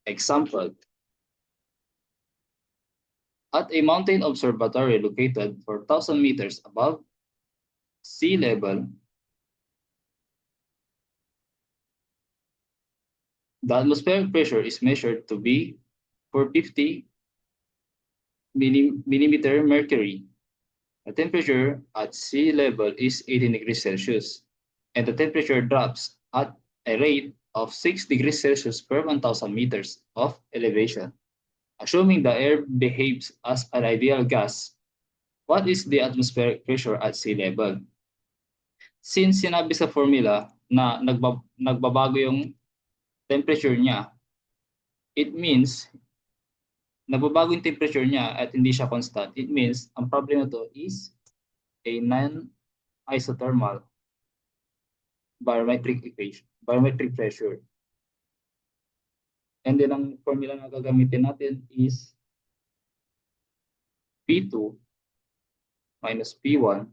Example, at a mountain observatory located 4,000 meters above sea level, the atmospheric pressure is measured to be 450 millimeter mercury. The temperature at sea level is 18 degrees Celsius, and the temperature drops at a rate of 6 degrees Celsius per 1,000 meters of elevation. Assuming the air behaves as an ideal gas, what is the atmospheric pressure at sea level? Since sinabi sa formula na nagbabago yung temperature niya, it means nagbabago yung temperature niya at hindi siya constant. It means ang problem na to is a non-isothermal barometric equation, barometric pressure. And then ang formula na gagamitin natin is P2 minus P1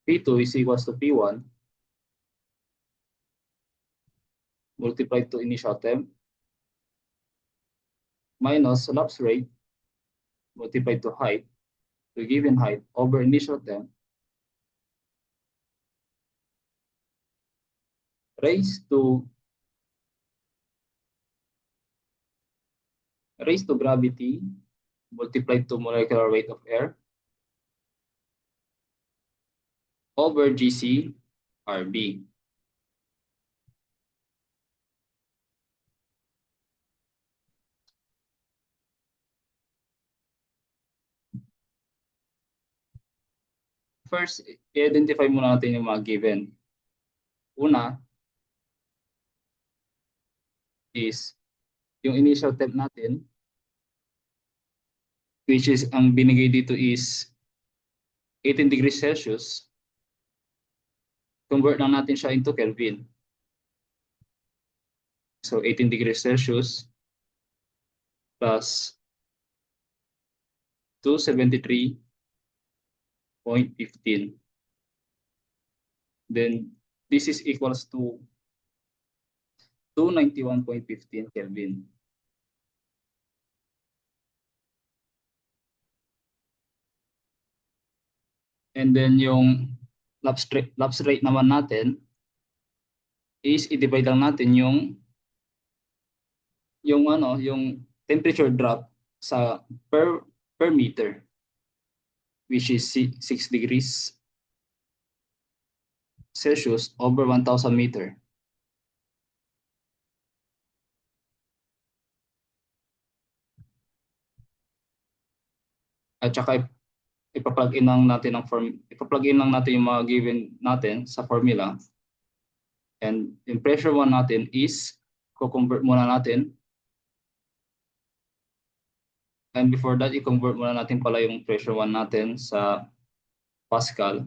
P2 is equals to P1 multiplied to initial temp minus lapse rate multiplied to height, to given height over initial temp raised to gravity multiplied to molecular weight of air over GC RB. First, i-identify muna natin yung mga given. Una is yung initial temp natin, which is ang binigay dito is 18 degrees Celsius. Convert lang natin siya into Kelvin. So 18 degrees Celsius plus 273.15. Then this is equals to 291.15 Kelvin. And then yung lapse rate naman natin is i-divide lang natin yung temperature drop sa per meter, which is 6 degrees Celsius over 1,000 meter. At saka ipa-plug in lang natin yung mga given natin sa formula. And yung pressure 1 natin is ko-convert muna natin. And before that, i-convert muna natin pala yung pressure 1 natin sa Pascal.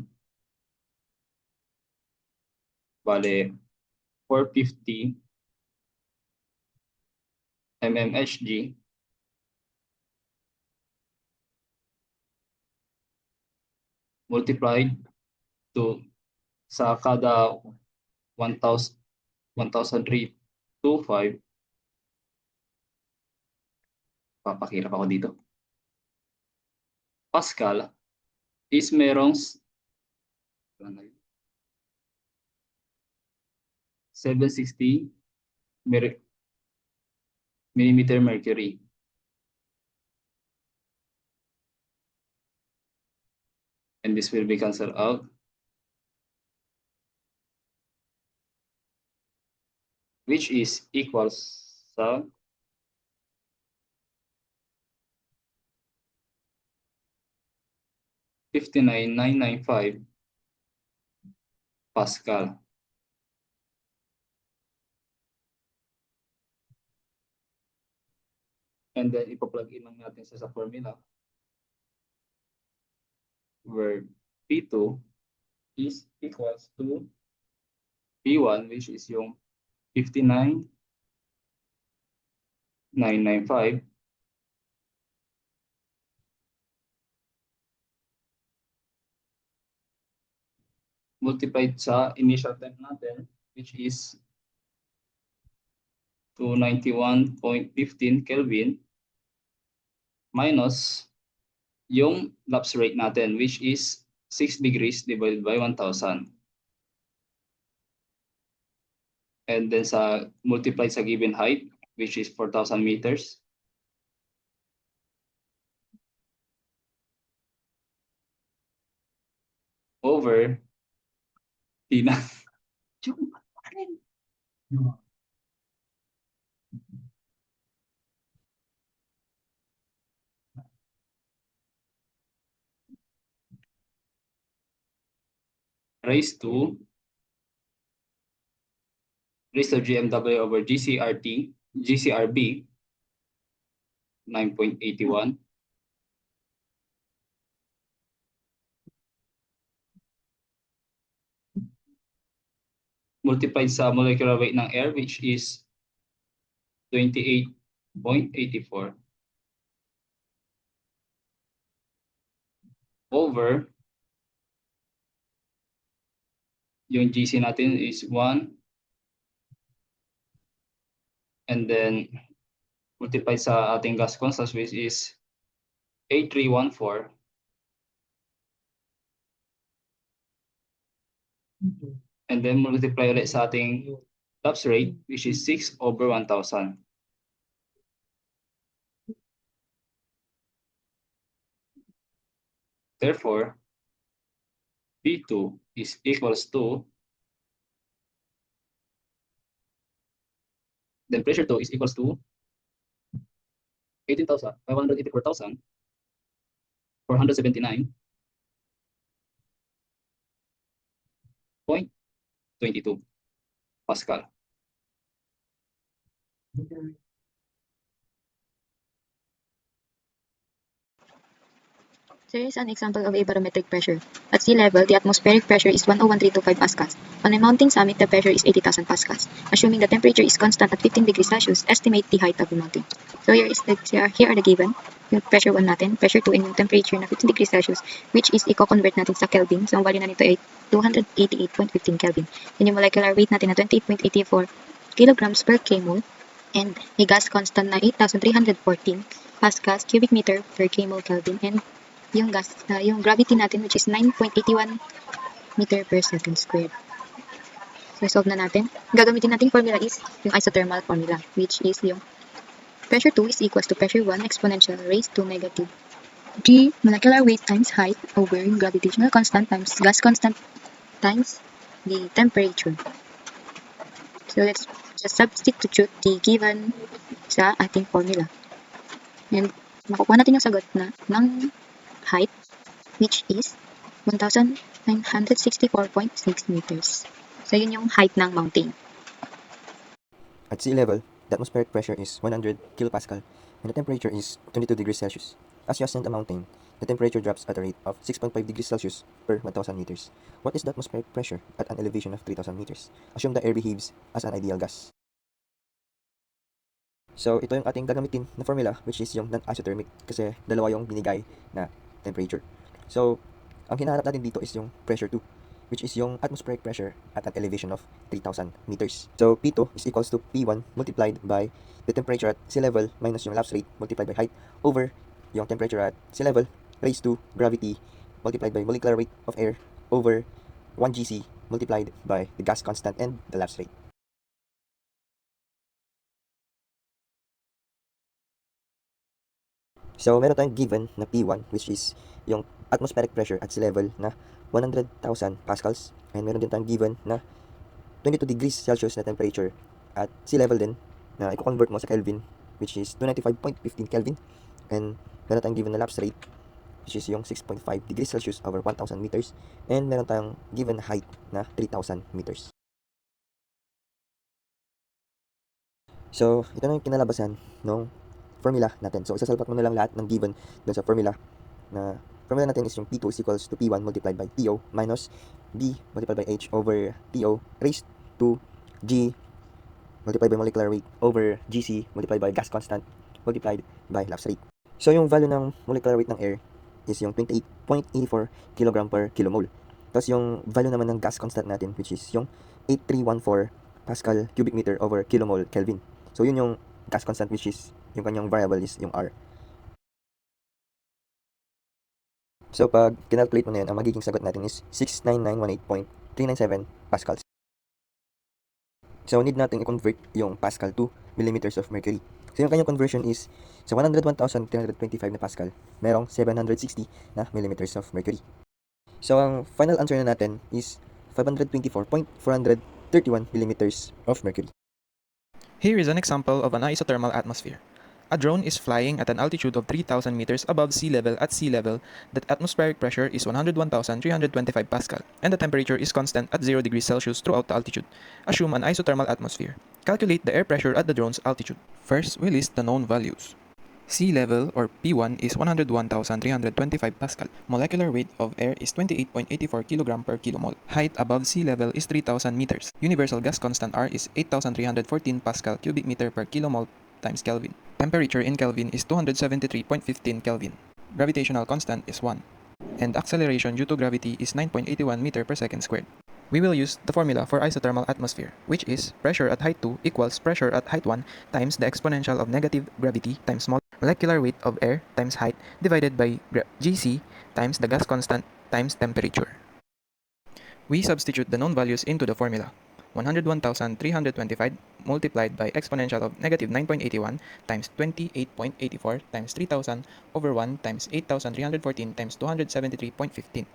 Bale, 450 mmHg multiplied to sa kada 1,325. Papakirap ako dito. Pascal is merong 760 millimeter mercury. And this will be cancelled out. Which is equals sa 59,995 Pascal. And then ipa-plug in lang natin sa formula where P2 is equals to P1, which is yung 59,995 multiplied sa initial temp natin, which is 291.15 Kelvin, minus yung lapse rate natin, which is 6 degrees divided by 1,000. And then multiplied sa given height, which is 4,000 meters. Over Tina. raised to GMW over GCRB 9.81 multiplied sa molecular weight ng air, which is 28.84 over yung GC natin is 1, and then multiplied sa ating gas constant, which is 8314, and then multiply ulit sa ating lapse rate, which is 6 over 1,000. Therefore, P2 is equals to, then pressure 2 is equals to 584,479.22 Pascal. So here's an example of a barometric pressure. At sea level, the atmospheric pressure is 101,325 pascals. On a mountain summit, the pressure is 80,000 pascals. Assuming the temperature is constant at 15 degrees Celsius, estimate the height of the mountain. So here are the given. Yung pressure 1 natin, pressure 2, and yung temperature na 15 degrees Celsius, which is i-convert natin sa Kelvin. So ang value na nito ay 288.15 Kelvin. And yung molecular weight natin na 28.84 kilograms per kmol. And a gas constant na 8,314 pascals cubic meter per kmol Kelvin. And yung gravity natin, which is 9.81 meter per second squared. So, solve na natin. Gagamitin natin formula is yung isothermal formula, which is yung pressure 2 is equals to pressure 1 exponential raised to negative G molecular weight times height over yung gravitational constant times gas constant times the temperature. So, let's just substitute the given sa ating formula. And makukuha natin yung sagot na ng height, which is 1,964.6 meters. So, yun yung height ng mountain. At sea level, the atmospheric pressure is 100 kilopascal and the temperature is 22 degrees Celsius. As you ascend a mountain, the temperature drops at a rate of 6.5 degrees Celsius per 1,000 meters. What is the atmospheric pressure at an elevation of 3,000 meters? Assume the air behaves as an ideal gas. So, ito yung ating gagamitin na formula, which is yung non-isothermic kasi dalawa yung binigay na temperature. So, ang hinahanap natin dito is yung pressure 2, which is yung atmospheric pressure at an elevation of 3,000 meters. So, P2 is equals to P1 multiplied by the temperature at sea level minus yung lapse rate multiplied by height over yung temperature at sea level raised to gravity multiplied by molecular weight of air over 1 GC multiplied by the gas constant and the lapse rate. So, meron tayong given na P1, which is yung atmospheric pressure at sea level na 100,000 pascals. And meron din tayong given na 22 degrees Celsius na temperature at sea level din na i-convert mo sa Kelvin, which is 295.15 Kelvin. And meron tayong given na lapse rate, which is yung 6.5 degrees Celsius over 1,000 meters. And meron tayong given height na 3,000 meters. So, ito na yung kinalabasan ng formula natin. So, isasalpat mo na lang lahat ng given doon sa formula. Na formula natin is yung P2 is equals to P1 multiplied by PO minus B multiplied by H over PO raised to G multiplied by molecular weight over GC multiplied by gas constant multiplied by lapse rate. So, yung value ng molecular weight ng air is yung 28.84 kg per kilomole. Tapos yung value naman ng gas constant natin, which is yung 8314 Pascal cubic meter over kilomole Kelvin. So yun yung gas constant, which is yung kanyang variable is yung R. So pag kinalculate mo na yun, ang magiging sagot natin is 69918.397 pascals. So need natin i-convert yung Pascal to millimeters of mercury. So yung kanyang conversion is sa 101,325 na Pascal, merong 760 na millimeters of mercury. So ang final answer na natin is 524.431 millimeters of mercury. Here is an example of an isothermal atmosphere. A drone is flying at an altitude of 3,000 meters above sea level. At sea level, the atmospheric pressure is 101,325 Pascal, and the temperature is constant at 0 degrees Celsius throughout the altitude. Assume an isothermal atmosphere. Calculate the air pressure at the drone's altitude. First, we list the known values. Sea level, or P1, is 101,325 Pascal. Molecular weight of air is 28.84 kg per kilomole. Height above sea level is 3,000 meters. Universal gas constant R is 8,314 Pascal cubic meter per kilomole times Kelvin. Temperature in Kelvin is 273.15 Kelvin. Gravitational constant is 1. And acceleration due to gravity is 9.81 meter per second squared. We will use the formula for isothermal atmosphere, which is pressure at height 2 equals pressure at height 1 times the exponential of negative gravity times small molecular weight of air times height divided by Gc times the gas constant times temperature. We substitute the known values into the formula. 101,325 multiplied by exponential of negative 9.81 times 28.84 times 3,000 over 1 times 8,314 times 273.15.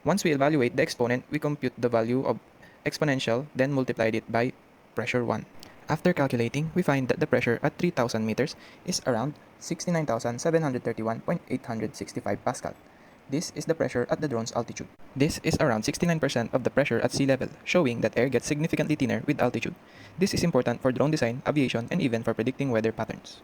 Once we evaluate the exponent, we compute the value of exponential, then multiplied it by pressure 1. After calculating, we find that the pressure at 3,000 meters is around 69,731.865 Pascal. This is the pressure at the drone's altitude. This is around 69% of the pressure at sea level, showing that air gets significantly thinner with altitude. This is important for drone design, aviation, and even for predicting weather patterns.